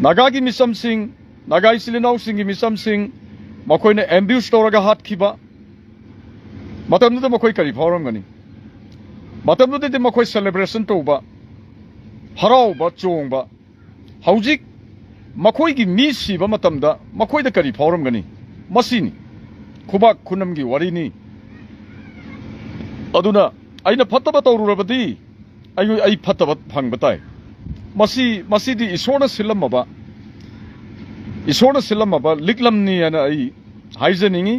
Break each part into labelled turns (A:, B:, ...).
A: नागागी मिसम सिंह नागा इसिलिनाउ सिंह की मिसम सिंह मखोइने एम्ब्यूश तौरगा हाथ खिबा मतमदुदा मखोइ करी फावरमगनी मतमदुदा मखोइ सेलिब्रेशन तौबा हराउबा चोंगबा हौजिक मखोइ की मी सिबा मतमदा मखोइदा करी फावरमगनी मसिनी खुबाक खुनमगी वारिनी अदुना अइना फत्तबा तौरुरबदी आई फत्तबा फंगबताय मसीदी ईश्वरना सिलमबा लिकलमनी अना आई हाइजनिंगी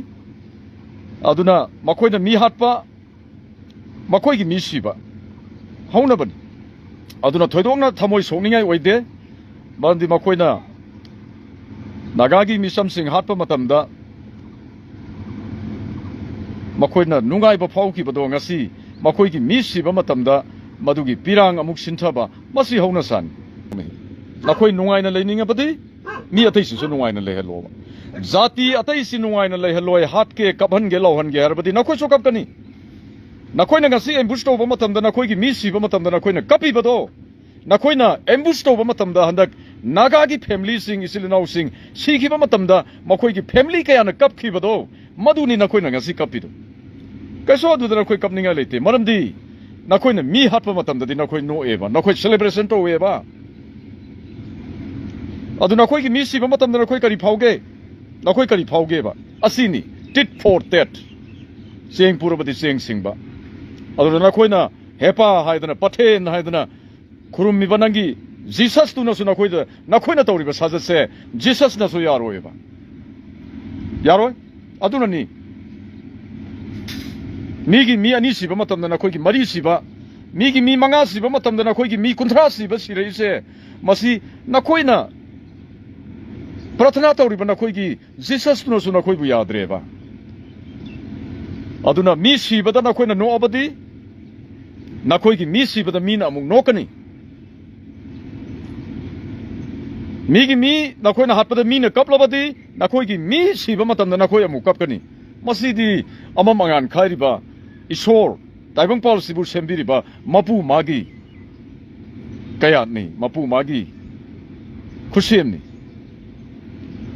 A: अदुना मखोइना मी हाटपा मखोइगी मी सिबा हौनबनी अदुना थोइदोंना थमोइ सोकनिंगाइ ओइदे मरमदि मखोइना नागागी मिसम सिंह हाटपा मतमदा मखोइना नुंगाइबा फाउखिबदो ngasi मखोइगी मी सिबा मतमदा मदुगी पिरांग अमुक सिन्थबा मसी हौना सान नखोइ नुंगाइना लेनिंगबदी मी अतैसिसु नुंगाइना लेहलो जाति अतैसि नुंगाइना लेहलोय हाट के कबहनगे लौहनगे हरबदी नखोइ सो कपकनी नखोइना ngasi एम्बुश तौबा मतमदा नखोइगी मी सिबा मतमदा नखोइना कपिबदो नखोइना एम्बुश तौबा मतमदा हंदक नागागी फैमिली सिंह इसिलिनाउ सिंह सिखिबा मतमदा मखोइगी फैमिली कयाना कपखिबदो मदुनी नखोइना ngasi कपिदो कैसो अदुदा नखोइ कपनिंगा लेते मरमदि नखोइना मी हाटपा मतमददि नखोइ नोएबा नखोइ सेलिब्रेशन तौएबा अदु नखोइगी मी सिबा मतमदा नखोइ करी फाउगेबा असिनी tit for TET Seng पुरबदि Seng सिंगबा अदु नखोइना हेपा हाइदना पथेन हाइदना खुरुमिबा नंगी जीसस तुनसु नखोइना तौरिबा साजसे जीसस नसु यारोएबा यारोय अदुननी मीगी मी अनि सिबा मतमदा नखोइगी मरी सिबा मीगी मी मंगा सिबा मतमदा नखोइगी मी कुंथ्रा सिबा सिरइसे मसी नखोइना प्रार्थना तौरिबा नखोइगी जीसस तुनसु नखोइबु याद्रेबा अदुना मी सिबदा नखोइना नोअबदी नखोइगी मी सिबदा मीना अमुक नोकनी मीगी मी नखोइना हाटपदा मीना कपलबदी नखोइगी मी सिबा मतमदा नखोइ अमुक कपकनी मसीदी अमम अंगान खाइरिबा ईश्वर ताइबंगपाल सिबु सेम्बिरिबा मपु मागी कयानी मपु मागी खुशियमनी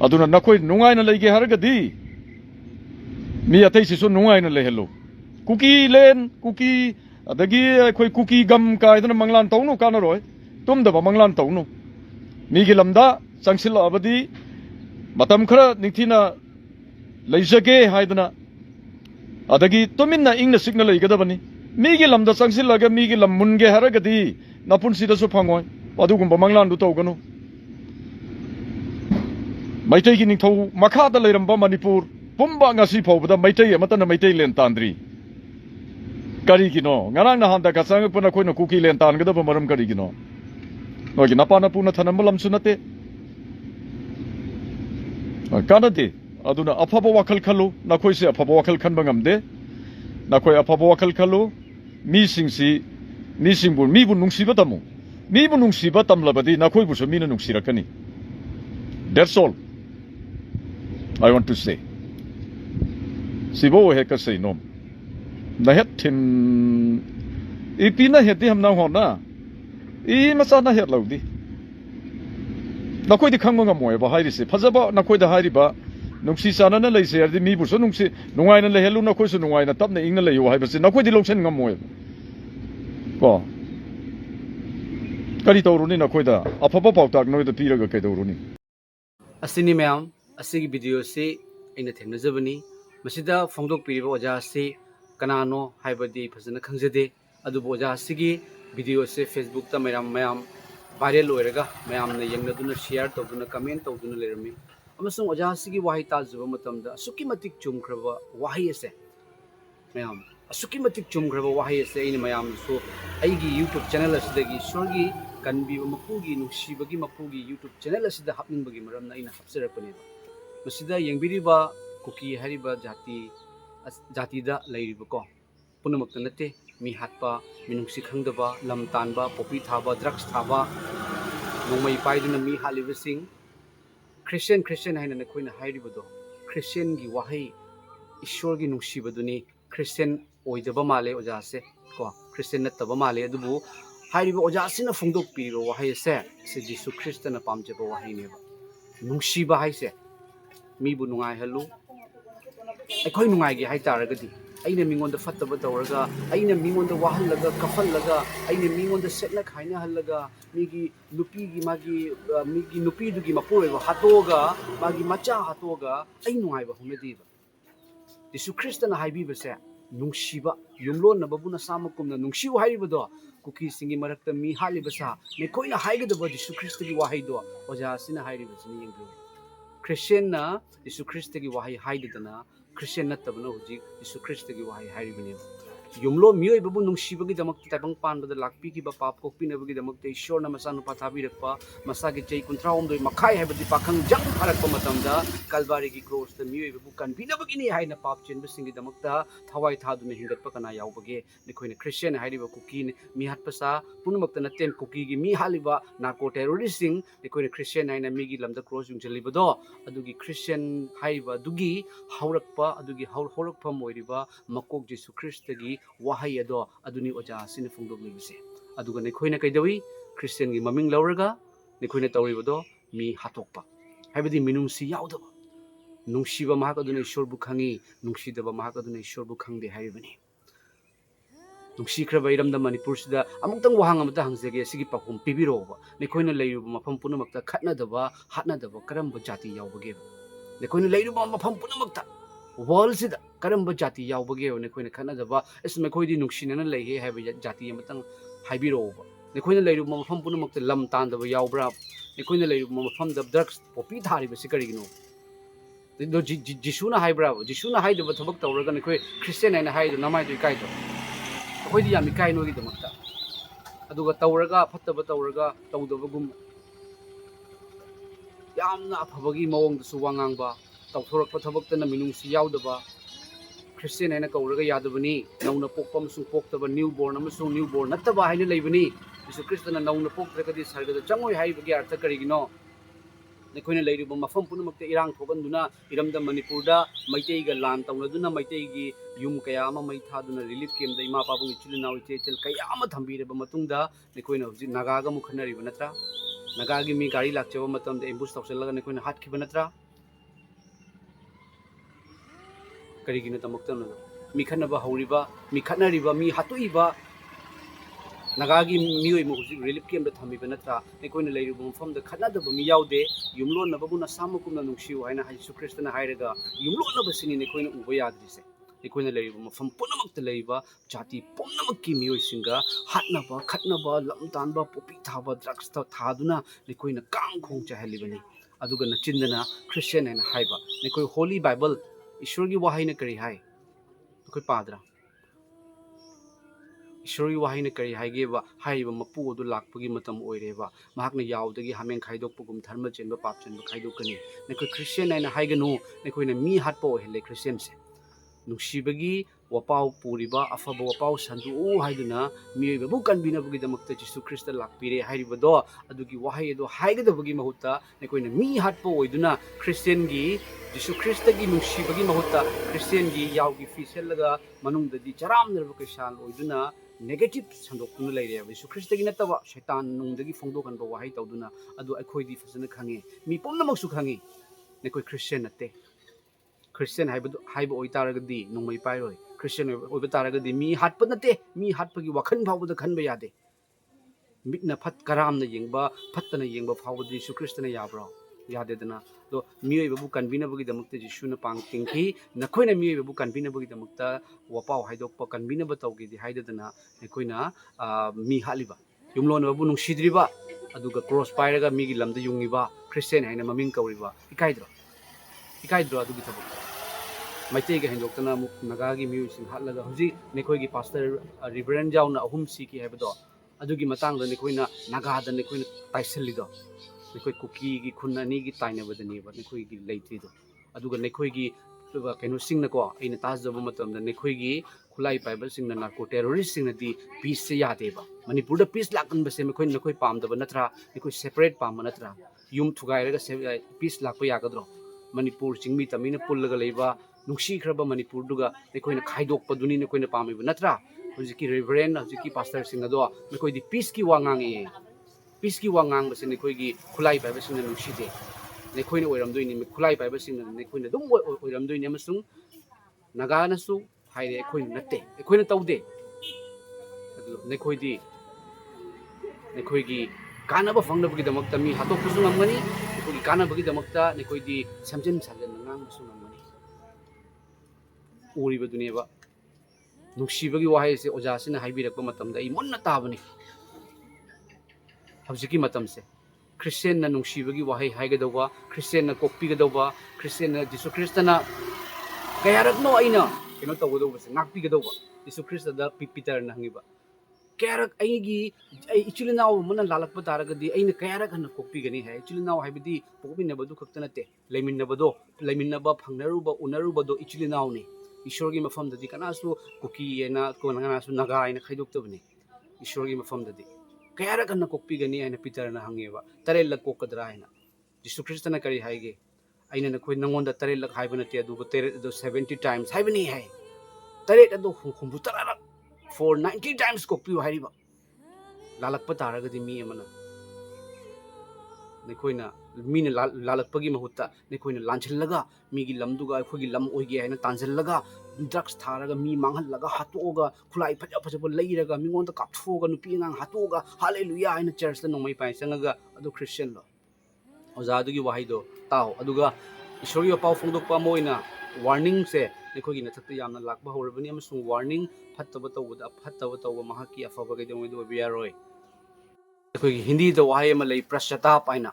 A: अदुना नखोइ नुंगाइना लेगे हरगदी मी अतैसिसु नुंगाइना लेहलो कुकी लेन कुकी अदगी अखोइ कुकी गम काइदना मंगलान तौनु कानरोय तुमदबा मंगलान तौनु मीगी लमदा चंगसिल अबदी मतम खरा निथिना लेजगे हाइदना अदगी तुमिन्ना इंगना सिग्ना लेगदबनी मीगी लमदा चंगसिलगा मीगी लम मुनगे हरगदी नपुनसिदसु फंगोय अदुगुंबा मंगलान दु तौगनु मैतै की निथौ मखादा लेरंबा मणिपुर पुंबा ngasi फाउबदा मैतै अमतना मैतै लेन तांद्री करिगिनो ngarang na handa kasang puna खोइना कुकी लेन तानगदबा मरम करिगिनो नोगी नपाना पुना थनम लमसु नते कानदे अदुना अफबा वखल खलु नखोइसे अफबा वखल खनबा ngamde नखोइ अफबा वखल खलु मिसिंबु मीबु नुंसिबा तमु मीबु नुंसिबा तमलबदी नखोइबुसु Meena नुंसिरकनी that's all I want to say sibo heka say nom na het tin ipina heti hamna hona I masa na het laudi nakoi di khangma ngamoy ba hairi se phajaba nakoi da hairi ba nungsi sana na leise ardi mi bu so nungsi nungai na lehelu nakoi so nungai na tapna ingna leyo haiba se nakoi di longsen ngamoy ko kari tawruni nakoi da afaba pawtak noi da piraga kai tawruni
B: asini ma'am asigi video se aina thengna masida phongdok piriba oja se kanano haibadi phajana khangjade adubo oja asigi video se facebook ta ma'am viral oiraga ma'am na yengna duna share tawduna comment tawduna lerami amasung oja asigi wahi tajuba matamda asuki matik chumkhraba wahi ase ma'am asuki matik chumkhraba wahi ase aina ma'am so aigi youtube channel asidagi sorgi kanbi mapugi nungsibagi mapugi youtube channel asida hapningbagi maramna aina hapsarapaneba masida yengbiriba kuki hariba jati da lairiba ko punamakta nate mi hatpa minungsi khangdaba lam tanba popi thaba drugs thaba nongmai paiduna mi haliba sing christian haina na khoina hairibodo christian gi wahai ishwar gi nungsibaduni christian oidaba male oja se ko christian nataba male adubu हाइरिबा ओजा सिना फोंदोक पीरो वहाई से जीसु Christ ना पामजेबा वहाई नेबा नुंगसीबा हाइसे मीबु नुंगाई हलु अखोई नुंगाइगे high तारगदी अइने मिंगोंदा फत्तबा तौरगा अइने मिंगोंदा वाहल्लगा कफल्लगा अइने मिंगोंदा सेटना खाइना हल्लगा मिगी नुपीदुगी मपुरेबा हातोगा मागी मचा हातोगा अइ नुंगाइबा हुमेदीबा जीसु ख्रिस्टना हाइबीबसे नुंगसीबा युमलोनबबुना सामकुमना नुंगसिउ हाइरिबदो कुकी सिंगी मरक्ता मी हालिबसा नेकोइना हाइगदबा जीसु ख्रिस्टगी वाहैदो ओजा सिना हाइरिबसनि यंगबि क्रिश्चियन ना जीसु ख्रिस्टगी वाहै हाइददना क्रिश्चियन नत्तबना हुजी जीसु ख्रिस्टगी वाहै हाइरिबने युमलो मियोइबबु नुंगसिबगिदमक ताइबंग पानबदा लाक्पीकिबा पाप कोक्पिनबगिदमक ईश्वरना मसा नुपा थाबिरकपा मसागे चै 39 मखाई हाइबदि पाखंग जंग फरकपा मतमदा कलबारीगी क्रॉसदा मियोइबबु कनबिनबगिनी हाइना पाप चेनबसिंगिदमकता थवाई थादुना हिंगतपा कना यावबगे निखोइना क्रिश्चियन हाइरिबा कुकी मिहातपसा पुनमकता नतेन कुकीगी मी हालिबा नार्को टेररिस्टिंग निखोइना क्रिश्चियन हाइना मिगी लमदा क्रॉस युंजलिबदो अदुगी क्रिश्चियन हाइबा दुगी हौरकपा अदुगी हौरकफम ओइरिबा मकोक जीसु ख्रिस्टगी वाहै अदो अदुनी ओजा सिन फोंदोकलिबसे अदुगा निखोइना कैदवी क्रिश्चियन गी ममिंग लौरगा निखोइना तौरिबदो मी हातोकपा हाइबदि मिनुंगसी यावदबा नुंगसीबा महाक अदुना ईश्वरबु खंगी नुंगसीदबा महाक अदुना ईश्वरबु खंगदे हाइबनि नुंगसीख्रबा इरमदा मणिपुर सिदा अमुक्तंग वहांग अमता हंगजेगे सिगी पाखुम पिबिरोबा निखोइना लैरुबा मफम पुनमक्ता खटनादबा हाटनादबा करम्ब जाति यावबगे निखोइना लैरुबा मफम पुनमक्ता वर्ल्ड सिदा करम्ब जाति यावबगे निखोइना खटनादबा एस मखोइदि नुंगसीनना लैहे हाइबा जाति अमतंग हाइबिरोबा निखोइना लैरुबा मफम पुनमक्ता लम तांदबा यावब्रा निखोइना लैरुबा मफम द ड्रग्स पोपी थारिबसि करिगिनो दो जिसुना हाइब्रा जिसुना हाइदबा थबक तौरगा निखोइ क्रिश्चियन हाइना हाइदो नमाइदो इकाइदो अखोइदि याम इकाइ नोगिदमक्ता अदुगा तौरगा फत्तबा तौरगा तौदबगुम यामना अफबगी मवंगदसु वांगांगबा तौथोरकपा थबक्तना मिनुंगसी यावदबा क्रिश्चियन हाइना कौरगा यादबनी नौना पोकपा अमसुंग पोक्तबा न्यू बोर्न नत्तबा हाइना लैबनी जीसु ख्रिस्टना नौना पोक्त्रगदि सर्गदा चंगोय हाइबगी अर्थ करिगिनो निखोइना लैरुबा मफम पुनमक्ता इरांग थोगंदुना इरमदा मणिपुरदा मैतेइगा लान तौनदुना मैतेइगी युम कया अमा मै थादुना रिलीफ कैम्पदा इमा पाबुंग इचिलनाव इचेचल कया अमा थंबिरबा मतुंगदा निखोइना हुजि नागागा मुखनरिबा नत्रा नागागी मी गाड़ी लाक्चबा मतमदा एम्बुश तौसलगा निखोइना हाटखिबा नत्रा करिगिनो तमक्तनो मी खनबा हौरिबा मी खनरिबा मी हातुइबा नागागी मियोइ मुहुजि रिलीफ कैम्पदा थंबिबा नत्रा निखोइना लैरुबा मफमदा खनदबा मी यावदे युमलोनबबुना सामकुमना नुंगसिउ हाइना जीसु ख्रिस्टना हाइरगा युमलोनबसिनि निखोइना उबा याद्रिसे निखोइना लैरुबा मफम पुनमक्ता लैबा जाति पुनमक्की मियोइसिंगा हाटनबा खटनबा लमतानबा पोपी थाबा ड्रग्स थादुना निखोइना कांग खोंग चहलिबनि अदुगा नचिंदना क्रिश्चियन हाइना हाइबा निखोइ होली बाइबल ईश्वरगी वाहैना करि हाइ निखोइ पादरा ईश्वरगी वाहैना करि हाइगेबा हाइबा मपु अदु लाक्पगी मतम ओइरेबा महाकना यावदगी हामें खाइदोकपुगुम धर्म चेनबा पाप चेनबा खाइदोकनी निखोइ क्रिश्चियन हाइना हाइगनु निखोइना मी हाटपा ओइहले क्रिश्चियन से नुंगसीबगी वपाव पुरिबा अफबा वपाव संदु हाइदुना मियोइबबु कनबिनबगिदमक्ता जीसु ख्रिस्ट लाक्पिरे हाइरिबदो अदुगी वाहै अदो हाइगदबगी महुत्ता निखोइना मी हाटपा ओइदुना क्रिश्चियनगी जीसु ख्रिस्टगी नुंगसीबगी महुत्ता क्रिश्चियनगी यावगी फिसेलगा मनुंगददी चरामनरबा कैसाल ओइदुना नेगेटिव संदोक्तुना लैरे जीसु ख्रिस्टगी नत्तबा शैतान नुंगदगी फोंदोकनबा वाहै तौदुना अदु अखोइदि फसना खंगे मी पुनमक्सु खंगे निखोइ क्रिश्चियन नत्ते क्रिश्चियन हाइब ओइतारगदी नोंमै पाइरोय क्रिश्चियन ओइबा तारगदी मी हाटपा नते मी हाटपगी वखन फावबदा खनबा यादे मिटना फत करामना येंगबा फत्तना येंगबा फावबदा जीसु ख्रिस्टना याब्रो यादेदना दो मियोइबबु कनबिनबगिदमक्ता जीसुना पांग तिंखि नखोइना मियोइबबु कनबिनबगिदमक्ता वपाव हाइदोकपा कनबिनबा तौगेदि हाइददना नखोइना मी हालिबा युमलोनबबु नुंगसिद्रिबा अदुगा क्रॉस पाइरगा मिगी लमदा युंगिबा क्रिश्चियन हाइना ममिंग कौरिबा इकाइद्रो अदुगी थबक मैतेगा हेंदोक्तना मुक नागागी म्यूजिक हालगा हुजी नेखोइगी पास्टर रिवरेंड जाउना अहुम सीकी हैबदो अदुगी मतंगदा नेखोइना नागादा नेखोइना ताइसलिदो नेखोइ कुकीगी खुन अनिगी ताइनबदनीबा नेखोइगी लेइत्रिदो अदुगा नेखोइगी कइनो सिंगनाको अइना ताजबा मतमदा नेखोइगी खुलाई पाइबल सिंगना नार्को टेररिस्ट सिंगनादी पीस से यादेबा मणिपुरदा पीस लाकनबसे नेखोइ नेखोइ पामदबा नत्रा नेखोइ सेपरेट पाम नत्रा युम थुगाइरगा पीस लाकपा यागद्रो मणिपुर चिंगमी तमीना पुल्लगा लेबा नुंगसीख्रबा मणिपुरदुगा नेखोइना खाइदोकपदुनी नेखोइना पामिबा नत्रा ꯍꯧꯖꯤꯛꯀꯤ ꯔꯤꯚꯔꯦꯟ ꯍꯧꯖꯤꯛꯀꯤ ꯄꯥꯁꯇꯔꯁꯤꯡ ꯑꯗꯣ ꯃꯈꯣꯏꯗꯤ ꯄꯤꯁꯀꯤ ꯋꯥ ꯉꯥꯡꯉꯦ ꯄꯤꯁꯀꯤ ꯋꯥ ꯉꯥꯡꯕꯁꯦ ꯑꯩꯈꯣꯏꯒꯤ ꯈꯨꯠꯂꯥꯏ ꯄꯥꯏꯕꯁꯤꯡꯅ ꯅꯨꯡꯁꯤꯗꯦ ꯑꯩꯈꯣꯏꯅ ꯑꯣꯏꯔꯝꯗꯣꯏꯅꯤ ꯈꯨꯠꯂꯥꯏ ꯄꯥꯏꯕꯁꯤꯡꯅ ꯑꯩꯈꯣꯏꯅ ꯑꯗꯨꯝ ꯑꯣꯏꯔꯝꯗꯣꯏꯅꯤ ꯑꯃꯁꯨꯡ ꯅꯥꯒꯥꯅꯁꯨ ꯍꯥꯏꯔꯦ ꯑꯩꯈꯣꯏꯅ ꯅꯠꯇꯦ ꯑꯩꯈꯣꯏꯅ ꯇꯧꯗꯦ ꯑꯗꯨ ꯑꯩꯈꯣꯏꯒꯤ ꯀꯥꯟꯅꯕ ꯐꯪꯅꯕꯒꯤꯗꯃꯛꯇ ꯃꯤ ꯍꯥꯠꯇꯣꯛꯄꯁꯨ ꯉꯝꯒꯅꯤ ꯑꯩꯈꯣꯏꯒꯤ ꯀꯥꯟꯅꯕꯒꯤꯗꯃꯛꯇ ꯑꯩꯈꯣꯏꯗꯤ ꯁꯦꯝꯖꯤꯟ ꯁꯥꯖꯤꯟꯅ ꯉꯥꯡꯕꯁꯨ ꯉꯝꯒꯅꯤ ꯎꯔꯤꯕꯗꯨꯅꯦꯕ ꯅꯨꯡꯁꯤꯕꯒꯤ ꯋꯥꯍꯩꯁꯦ ꯑꯣꯖꯥꯁꯤꯅ ꯍꯥꯏꯕꯤꯔꯛꯄ ꯃꯇꯝꯗ ꯑꯩ ꯃꯨꯟꯅ ꯇꯥꯕꯅꯤ ꯍꯧꯖꯤꯛꯀꯤ ꯃꯇꯝꯁꯦ ꯈ꯭ꯔꯤꯁꯇꯦꯟꯅ ꯅꯨꯡꯁꯤꯕꯒꯤ ꯋꯥꯍꯩ ꯍꯥꯏꯒꯗꯧꯕ ꯈ꯭ꯔꯤꯁꯇꯦꯟꯅ ꯀꯣꯛꯄꯤꯒꯗꯧꯕ ꯈ꯭ꯔꯤꯁꯇꯦꯟꯅ ꯖꯤꯁꯨ ꯈ꯭ꯔꯤꯁꯇꯅ ꯀꯌꯥꯔꯛꯅꯣ ꯑꯩꯅ ꯀꯩꯅꯣ ꯇꯧꯒꯗꯧꯕꯁꯦ ꯉꯥꯛꯄꯤꯒꯗꯧꯕ ꯖꯤꯁꯨ ꯈ꯭ꯔꯤꯁꯇꯗ ꯄꯤꯇꯔꯅ ꯍꯪꯉꯤꯕ ꯀꯌꯥꯔꯛ ꯑꯩ ꯏꯆꯤꯜ ꯏꯅꯥꯎ ꯑꯃꯅ ꯂꯥꯜꯂꯛꯄ ꯇꯥꯔꯒꯗꯤ ꯑꯩꯅ ꯀꯌꯥꯔꯛ ꯍꯟꯅ ꯀꯣꯛꯄꯤꯒꯅꯤ ꯍꯥꯏ ꯏꯆꯤꯜ ꯏꯅꯥꯎ ꯍꯥꯏꯕꯗꯤ ꯄꯣꯛꯃꯤꯟꯅꯕꯗꯨ ꯈꯛꯇ ꯅꯠꯇꯦ ꯂꯩꯃꯤꯟꯅꯕ ꯐꯪꯅꯔꯨꯕ ꯎꯅꯔꯨꯕꯗꯣ ꯏꯆꯤꯜ ꯏꯅꯥꯎꯅꯤ ꯏꯁꯣꯔꯒꯤ ꯃꯐꯝꯗꯗꯤ ꯀꯅꯥꯁꯨ ꯀꯨꯀꯤ ꯍꯥꯏꯅ ꯀꯅꯥꯁꯨ ꯅꯥꯒꯥ ꯍꯥꯏꯅ ꯈꯥꯏꯗꯣꯛꯇꯕꯅꯤ ꯏꯁꯣꯔꯒꯤ ꯃꯐꯝꯗꯗꯤ ꯀꯌꯥꯔꯛ ꯍꯟꯅ ꯀꯣꯛꯄꯤꯒꯅꯤ ꯍꯥꯏꯅ ꯄꯤꯇꯔꯅ ꯍꯪꯉꯦꯕ 3 ꯀꯣꯛꯀꯗ꯭ꯔꯥ ꯍꯥꯏꯅ ꯖꯤꯁꯨ ꯈ꯭ꯔꯤꯁꯇꯅ ꯀꯔꯤ ꯍꯥꯏꯒꯦ ꯑꯩꯅ ꯅꯉꯣꯟꯗ 3 ꯍꯥꯏꯕ ꯅꯠꯇꯦ ꯑꯗꯨꯕꯨ 70 times ꯍꯥꯏꯕꯅꯤ ꯍꯥꯏ 3 ꯑꯗꯨ 90 for 90 times ꯀꯣꯛꯄꯤꯌꯨ ꯍꯥꯏꯔꯤꯕ ꯂꯥꯜꯂꯛꯄ ꯇꯥꯔꯒꯗꯤ ꯃꯤ ꯑꯃꯅ ꯃꯤꯅ ꯂꯥꯜꯂꯛꯄꯒꯤ ꯃꯍꯨꯠꯇ ꯑꯩꯈꯣꯏꯅ ꯂꯥꯟꯁꯤꯜꯂꯒ ꯃꯤꯒꯤ ꯂꯝꯗꯨꯒ ꯑꯩꯈꯣꯏꯒꯤ ꯂꯝ ꯑꯣꯏꯒꯦ ꯍꯥꯏꯅ ꯇꯥꯟꯁꯤꯜꯂꯒ ꯗ꯭ꯔꯛꯁ ꯊꯥꯔꯒ ꯃꯤ ꯃꯥꯡꯍꯜꯂꯒ ꯍꯥꯠꯇꯣꯛꯑꯒ ꯈꯨꯠꯂꯥꯏ ꯐꯖꯕ ꯂꯩꯔꯒ ꯃꯤꯉꯣꯟꯗ ꯀꯥꯞꯊꯣꯛꯑꯒ ꯅꯨꯄꯤ ꯑꯉꯥꯡ ꯍꯥꯠꯇꯣꯛꯑꯒ ꯍꯥꯂꯦꯂꯨꯌꯥ ꯍꯥꯏꯅ ꯆꯔꯆꯇ ꯅꯣꯡꯃꯩ ꯄꯥꯏ ꯆꯪꯉꯒ ꯑꯗꯨ ꯈ꯭ꯔꯤꯁꯇꯤꯌꯟꯂꯣ ꯑꯣꯖꯥ ꯑꯗꯨꯒꯤ ꯋꯥꯍꯩꯗꯣ ꯇꯥꯎ ꯑꯗꯨꯒ ꯏꯁꯣꯔꯒꯤ ꯄꯥꯎ ꯐꯣꯡꯗꯣꯛꯄ ꯑꯃ ꯑꯣꯏꯅ ꯋꯥꯔꯅꯤꯡꯁꯦ ꯑꯩꯈꯣꯏꯒꯤ ꯅꯊꯛꯇ ꯌꯥꯝꯅ ꯂꯥꯛꯄ ꯍꯧꯔꯕꯅꯤ ꯑꯃꯁꯨꯡ ꯋꯥꯔꯅꯤꯡ ꯐꯠꯇꯕ ꯇꯧꯕ ꯃꯍꯥꯛꯀꯤ ꯑꯐꯕ ꯀꯩꯗꯧꯉꯩꯗ ꯑꯣꯏꯕ ꯌꯥꯔꯣꯏ ꯑꯩꯈꯣꯏꯒꯤ ꯍꯤꯟꯗꯤꯗ ꯋꯥꯍꯩ ꯑꯃ ꯂꯩ ꯄ꯭ꯔꯁꯆꯥꯇꯥꯞ ꯍꯥꯏꯅ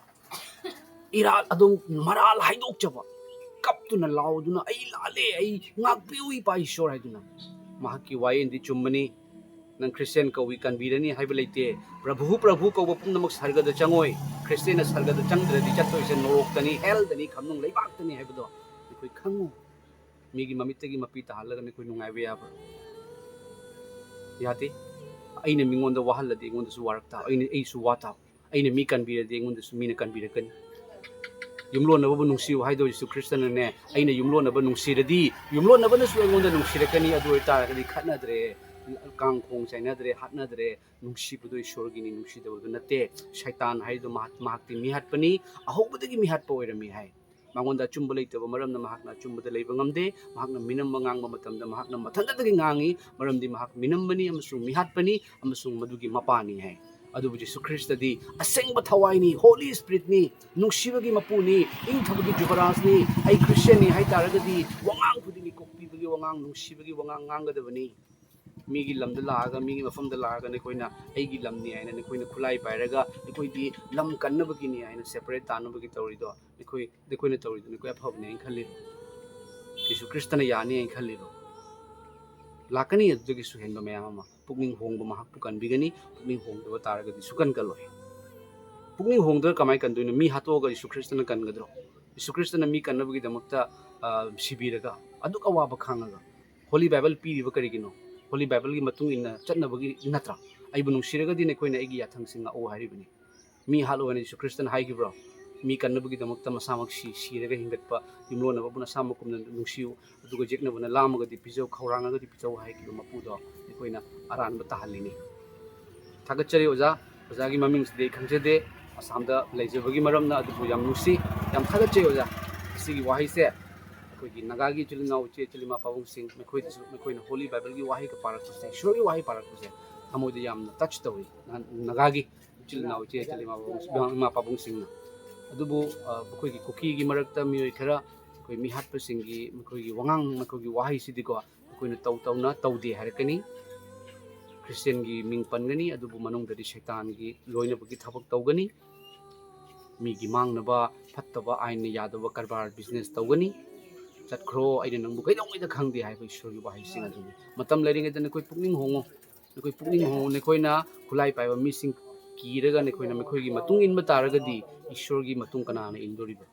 B: ꯏꯔꯥꯜ ꯑꯗꯨꯝ ꯃꯔꯥꯜ ꯍꯥꯏꯗꯣꯛꯆꯕ ꯀꯞꯇꯨꯅ ꯂꯥꯎꯗꯨꯅ ꯑꯩ ꯂꯥꯜꯂꯦ ꯑꯩ ꯉꯥꯛꯄꯤꯌꯨ ꯏꯄꯥ ꯏꯁꯣꯔ ꯍꯥꯏꯗꯨꯅ ꯃꯍꯥꯛꯀꯤ ꯋꯥꯌꯦꯜꯗꯤ ꯆꯨꯝꯕꯅꯤ ꯅꯪ ꯈ꯭ꯔꯤꯁꯇꯤꯌꯟ ꯀꯧꯏ ꯀꯟꯕꯤꯔꯅꯤ ꯍꯥꯏꯕ ꯂꯩꯇꯦ ꯄ꯭ꯔꯚꯨ ꯀꯧꯕ ꯄꯨꯝꯅꯃꯛ ꯁꯔꯒꯗ ꯆꯪꯉꯣꯏ ꯈ꯭ꯔꯤꯁꯇꯤꯌꯟꯅ ꯁꯔꯒꯗ ꯆꯪꯗ꯭ꯔꯗꯤ ꯆꯠꯇꯣꯏꯁꯦ ꯅꯣꯔꯣꯛꯇꯅꯤ ꯍꯦꯜꯗꯅꯤ ꯈꯝꯅꯨꯡ ꯂꯩꯕꯥꯛꯇꯅꯤ ꯍꯥꯏꯕꯗꯣ ꯑꯩꯈꯣꯏ ꯈꯪꯉꯨ ꯃꯤꯒꯤ ꯃꯃꯤꯠꯇꯒꯤ ꯃꯄꯤ ꯇꯥꯍꯜꯂꯒ ꯑꯩꯈꯣꯏ ꯅꯨꯡꯉꯥꯏꯕ ꯌꯥꯕ꯭ꯔꯥ ꯌꯥꯗꯦ ꯑꯩꯅ ꯃꯤꯉꯣꯟꯗ ꯋꯥꯍꯜꯂꯗꯤ ꯑꯩꯉꯣꯟꯗꯁꯨ ꯋꯥꯔꯛ ꯇꯥꯎ ꯑꯩꯁꯨ ꯋꯥ ꯇꯥꯎ ꯑꯩꯅ ꯃꯤ ꯀꯟꯕꯤꯔꯗꯤ ꯑꯩꯉꯣꯟꯗꯁꯨ ꯃꯤꯅ ꯀꯟꯕꯤꯔꯛꯀꯅꯤ ꯌꯨꯝꯂꯣꯟꯅꯕꯕꯨ ꯅꯨꯡꯁꯤꯌꯨ ꯍꯥꯏꯗꯣ ꯖꯤꯁꯨ ꯈ꯭ꯔꯤꯁꯇꯅꯅꯦ ꯑꯩꯅ ꯌꯨꯝꯂꯣꯟꯅꯕ ꯅꯨꯡꯁꯤꯔꯗꯤ ꯌꯨꯝꯂꯣꯟꯅꯕꯅꯁꯨ ꯑꯩꯉꯣꯟꯗ ꯅꯨꯡꯁꯤꯔꯛꯀꯅꯤ ꯑꯗꯨ ꯑꯣꯏꯇꯥꯔꯒꯗꯤ ꯈꯠꯅꯗ꯭ꯔꯦ ꯀꯥꯡꯈꯣꯡ ꯆꯥꯏꯅꯗ꯭ꯔꯦ ꯍꯥꯠꯅꯗ꯭ꯔꯦ ꯅꯨꯡꯁꯤꯕꯗꯣ ꯏꯁꯣꯔꯒꯤꯅꯤ ꯅꯨꯡꯁꯤꯗꯕꯗꯨ ꯅꯠꯇꯦ ꯁꯩꯇꯥꯟ ꯍꯥꯏꯗꯣ ꯃꯍꯥꯛꯇꯤ ꯃꯤꯍꯥꯠꯄꯅꯤ ꯑꯍꯧꯕꯗꯒꯤ ꯃꯤꯍꯥꯠꯄ ꯑꯣꯏꯔꯝꯃꯤ ꯍꯥꯏ ꯃꯉꯣꯟꯗ ꯑꯆꯨꯝꯕ ꯂꯩꯇꯕ ꯃꯔꯝꯅ ꯃꯍꯥꯛꯅ ꯑꯆꯨꯝꯕꯗ ꯂꯩꯕ ꯉꯝꯗꯦ ꯃꯍꯥꯛꯅ ꯃꯤꯅꯝꯕ ꯉꯥꯡꯕ ꯃꯇꯝꯗ ꯃꯍꯥꯛꯅ ꯃꯊꯟꯇꯗꯒꯤ ꯉꯥꯡꯉꯤ ꯃꯔꯝꯗꯤ ꯃꯍꯥꯛ ꯃꯤꯅꯝꯕꯅꯤ ꯑꯃꯁꯨꯡ ꯃꯤꯍꯥꯠꯄꯅꯤ ꯑꯃꯁꯨꯡ ꯃꯗꯨꯒꯤ ꯃꯄꯥꯅꯤ ꯍꯥꯏ ꯑꯗꯨꯕꯨ ꯖꯤꯁꯨ ꯈ꯭ꯔꯤꯁꯇꯗꯤ ꯑꯁꯦꯡꯕ ꯊꯋꯥꯏꯅꯤ ꯍꯣꯂꯤ ꯁ꯭ꯄꯤꯔꯤꯠꯅꯤ ꯅꯨꯡꯁꯤꯕꯒꯤ ꯃꯄꯨꯅꯤ ꯏꯪꯊꯕꯒꯤ ꯖꯨꯕꯔꯥꯖꯅꯤ ꯑꯩ ꯈ꯭ꯔꯤꯁꯇꯤꯌꯟꯅꯤ ꯍꯥꯏꯇꯥꯔꯒꯗꯤ ꯋꯥꯉꯥꯡ ꯈꯨꯗꯤꯡꯒꯤ ꯀꯣꯛꯄꯤꯕꯒꯤ ꯋꯥꯉꯥꯡ ꯅꯨꯡꯁꯤꯕꯒꯤ ꯋꯥꯉꯥꯡ ꯉꯥꯡꯒꯗꯕꯅꯤ ꯃꯤꯒꯤ ꯂꯝꯗ ꯂꯥꯛꯑꯒ ꯃꯤꯒꯤ ꯃꯐꯝꯗ ꯂꯥꯛꯑꯒ ꯑꯩꯈꯣꯏꯅ ꯑꯩꯒꯤ ꯂꯝꯅꯤ ꯍꯥꯏꯅ ꯑꯩꯈꯣꯏꯅ ꯈꯨꯠꯂꯥꯏ ꯄꯥꯏꯔꯒ ꯑꯩꯈꯣꯏꯗꯤ ꯂꯝ ꯀꯟꯅꯕꯒꯤꯅꯤ ꯍꯥꯏꯅ ꯁꯦꯄꯔꯦꯠ ꯇꯥꯅꯕꯒꯤ ꯇꯧꯔꯤꯗꯣ ꯑꯩꯈꯣꯏꯅ ꯇꯧꯔꯤꯗꯣ ꯑꯩꯈꯣꯏ ꯑꯐꯕꯅꯤ ꯍꯥꯏꯅ ꯈꯜꯂꯤꯔꯣ ꯖꯤꯁꯨ ꯈ꯭ꯔꯤꯁꯇꯅ ꯌꯥꯅꯤ ꯍꯥꯏꯅ ꯈꯜꯂꯤꯔꯣ ꯂꯥꯛꯀꯅꯤ ꯑꯗꯨꯗꯒꯤꯁꯨ ꯍꯦꯟꯕ ꯃꯌꯥꯝ ꯑꯃ ꯄꯨꯛꯅꯤꯡ ꯍꯣꯡꯕ ꯃꯍꯥꯛꯄꯨ ꯀꯟꯕꯤꯒꯅꯤ ꯄꯨꯛꯅꯤꯡ ꯍꯣꯡꯗꯕ ꯇꯥꯔꯒꯗꯤ ꯁꯨꯀꯟ ꯀꯜꯂꯣꯏ ꯄꯨꯛꯅꯤꯡ ꯍꯣꯡꯗ꯭ꯔꯒ ꯀꯃꯥꯏꯅ ꯀꯟꯗꯣꯏꯅꯣ ꯃꯤ ꯍꯥꯠꯇꯣꯛꯑꯒ ꯖꯤꯁꯨ ꯈ꯭ꯔꯤꯁꯇꯅ ꯀꯟꯒꯗ꯭ꯔꯣ ꯖꯤꯁꯨ ꯈ꯭ꯔꯤꯁꯇꯅ ꯃꯤ ꯀꯟꯅꯕꯒꯤꯗꯃꯛꯇ ꯁꯤꯕꯤꯔꯒ ꯑꯗꯨꯛ ꯑꯋꯥꯕ ꯈꯥꯡꯉꯒ ꯍꯣꯂꯤ ꯕꯥꯏꯕꯜ ꯄꯤꯔꯤꯕ ꯀꯔꯤꯒꯤꯅꯣ ꯍꯣꯂꯤ ꯕꯥꯏꯕꯜꯒꯤ ꯃꯇꯨꯡ ꯏꯟꯅ ꯆꯠꯅꯕꯒꯤ ꯅꯠꯇ꯭ꯔꯥ ꯑꯩꯕꯨ ꯅꯨꯡꯁꯤꯔꯒꯗꯤ ꯑꯩꯈꯣꯏꯅ ꯑꯩꯒꯤ ꯌꯥꯊꯪꯁꯤꯡ ꯉꯥꯛꯎ ꯍꯥꯏꯔꯤꯕꯅꯤ ꯃꯤ ꯍꯥꯠꯂꯣꯏꯅ ꯖꯤꯁꯨ ꯈ꯭ꯔꯤꯁꯇꯅ ꯍꯥꯏꯈꯤꯕ꯭ꯔꯣ ꯃꯤ ꯀꯟꯅꯕꯒꯤꯗꯃꯛꯇ ꯃꯁꯥꯃꯛ ꯁꯤꯔꯒ ꯍꯤꯡꯒꯠꯄ ꯌꯨꯝꯂꯣꯟꯅꯕꯕꯨ ꯅꯁꯥꯃꯛꯀꯨꯝꯅ ꯅꯨꯡꯁꯤꯌꯨ ꯑꯗꯨꯒ ꯌꯦꯛꯅꯕꯅ ꯂꯥꯝꯃꯒꯗꯤ ꯄꯤꯖꯧ ꯈꯧꯔꯥꯡꯉꯒꯗꯤ ꯄꯤꯖꯧ ꯍꯥꯏꯈꯤꯕ ꯃꯄꯨꯗꯣ ꯑꯩꯈꯣꯏꯅ ꯑꯔꯥꯟꯕ ꯇꯥꯍꯜꯂꯤꯅꯤ ꯊꯥꯒꯠꯆꯔꯤ ꯑꯣꯖꯥꯒꯤ ꯃꯃꯤꯡꯁꯤꯗꯤ ꯑꯩ ꯈꯪꯖꯗꯦ ꯑꯁꯥꯝꯗ ꯂꯩꯖꯕꯒꯤ ꯃꯔꯝꯅ ꯑꯗꯨꯕꯨ ꯌꯥꯝ ꯅꯨꯡꯁꯤ ꯌꯥꯝ ꯊꯥꯒꯠꯆꯩ ꯑꯣꯖꯥ ꯑꯁꯤꯒꯤ ꯋꯥꯍꯩꯁꯦ ꯑꯩꯈꯣꯏꯒꯤ ꯅꯥꯒꯥꯒꯤ ꯏꯆꯤꯜ ꯏꯅꯥꯎ ꯏꯆꯦ ꯏꯆꯤꯜ ꯏꯃꯥ ꯄꯥꯕꯨꯡꯁꯤꯡ ꯃꯈꯣꯏꯅ ꯍꯣꯂꯤ ꯕꯥꯏꯕꯜꯒꯤ ꯋꯥꯍꯩꯒ ꯄꯥꯔꯛꯄꯁꯦ ꯏꯁꯣꯔꯒꯤ ꯋꯥꯍꯩ ꯄꯥꯔꯛꯄꯁꯦ ꯊꯃꯣꯏꯗ ꯌꯥꯝꯅ ꯇꯆ ꯇꯧꯏ ꯅꯥꯒꯥꯒꯤ ꯏꯆꯤꯜ ꯏꯅꯥꯎ ꯏꯆꯦ ꯏꯆꯤꯜ ꯏꯃꯥ ꯄꯥꯕꯨꯡꯁꯤꯡꯅ ꯑꯗꯨꯕꯨ ꯑꯩꯈꯣꯏꯒꯤ ꯀꯨꯀꯤꯒꯤ ꯃꯔꯛꯇ ꯃꯤꯑꯣꯏ ꯈꯔ ꯑꯩꯈꯣꯏ ꯃꯤꯍꯥꯠꯄꯁꯤꯡꯒꯤ ꯃꯈꯣꯏꯒꯤ ꯃꯈꯣꯏꯒꯤ ꯋꯥꯍꯩꯁꯤꯗꯤꯀꯣ ꯑꯩꯈꯣꯏꯅ ꯇꯧꯅ ꯇꯧꯗꯦ ꯍꯥꯏꯔꯛꯀꯅꯤ ꯈ꯭ꯔꯤꯁꯇꯤꯌꯟꯒꯤ ꯃꯤꯡ ꯄꯟꯒꯅꯤ ꯑꯗꯨꯕꯨ ꯃꯅꯨꯡꯗꯗꯤ ꯁꯩꯇꯥꯟꯒꯤ ꯂꯣꯏꯅꯕꯒꯤ ꯊꯕꯛ ꯇꯧꯒꯅꯤ ꯃꯤꯒꯤ ꯃꯥꯡꯅꯕ ꯐꯠꯇꯕ ꯑꯥꯏꯟꯅ ꯌꯥꯗꯕ ꯀꯔꯕꯥꯔ ꯕꯤꯖꯤꯅꯦꯁ ꯇꯧꯒꯅꯤ ꯆꯠꯈ꯭ꯔꯣ ꯑꯩꯅ ꯅꯪꯕꯨ ꯀꯩꯗꯧꯉꯩꯗ ꯈꯪꯗꯦ ꯍꯥꯏꯕ ꯏꯁꯣꯔꯒꯤ ꯋꯥꯍꯩꯁꯤꯡ ꯑꯗꯨꯅꯤ ꯃꯇꯝ ꯂꯩꯔꯤꯉꯩꯗ ꯅꯈꯣꯏ ꯄꯨꯛꯅꯤꯡ ꯍꯣꯡꯉꯨ ꯅꯈꯣꯏꯅ ꯈꯨꯠꯂꯥꯏ ꯄꯥꯏꯕ ꯃꯤꯁꯤꯡ ꯀꯤꯔꯒ ꯃꯈꯣꯏꯒꯤ ꯃꯇꯨꯡ ꯏꯟꯕ ꯇꯥꯔꯒꯗꯤ ꯏꯁꯣꯔꯒꯤ ꯃꯇꯨꯡ ꯀꯅꯥꯅ ꯏꯟꯗꯣꯔꯤꯕ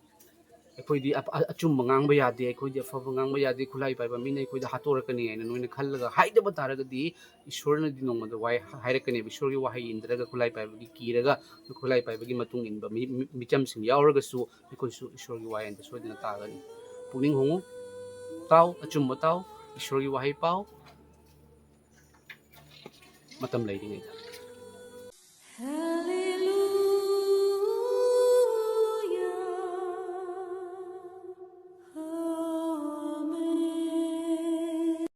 B: ꯑꯩꯈꯣꯏꯗꯤ ꯑꯆꯨꯝꯕ ꯉꯥꯡꯕ ꯌꯥꯗꯦ ꯑꯩꯈꯣꯏꯗꯤ ꯑꯐꯕ ꯉꯥꯡꯕ ꯌꯥꯗꯦ ꯈꯨꯠꯂꯥꯏ ꯄꯥꯏꯕ ꯃꯤꯅ ꯑꯩꯈꯣꯏꯗ ꯍꯥꯠꯇꯣꯔꯛꯀꯅꯤ ꯍꯥꯏꯅ ꯅꯣꯏꯅ ꯈꯜꯂꯒ ꯍꯥꯏꯗꯕ ꯇꯥꯔꯒꯗꯤ ꯏꯁꯣꯔꯅꯗꯤ ꯅꯣꯡꯃꯗ ꯍꯥꯏꯔꯛꯀꯅꯦꯕ ꯏꯁꯣꯔꯒꯤ ꯋꯥꯍꯩ ꯏꯟꯗ꯭ꯔꯒ ꯈꯨꯠꯂꯥꯏ ꯄꯥꯏꯕꯒꯤ ꯀꯤꯔꯒ ꯈꯨꯠꯂꯥꯏ ꯄꯥꯏꯕꯒꯤ ꯃꯇꯨꯡ ꯏꯟꯕ ꯃꯤꯆꯝꯁꯤꯡ ꯌꯥꯎꯔꯒꯁꯨ ꯑꯩꯈꯣꯏꯁꯨ ꯏꯁꯣꯔꯒꯤ ꯋꯥꯍꯩꯗ ꯁꯣꯏꯗꯅ ꯇꯥꯒꯅꯤ ꯄꯨꯛꯅꯤꯡ ꯍꯣꯡꯉꯨ ꯇꯥꯎ ꯑꯆꯨꯝꯕ ꯇꯥꯎ ꯏꯁꯣꯔꯒꯤ ꯋꯥꯍꯩ ꯄꯥꯎ ꯃꯇꯝ ꯂꯩꯔꯤꯉꯩꯗ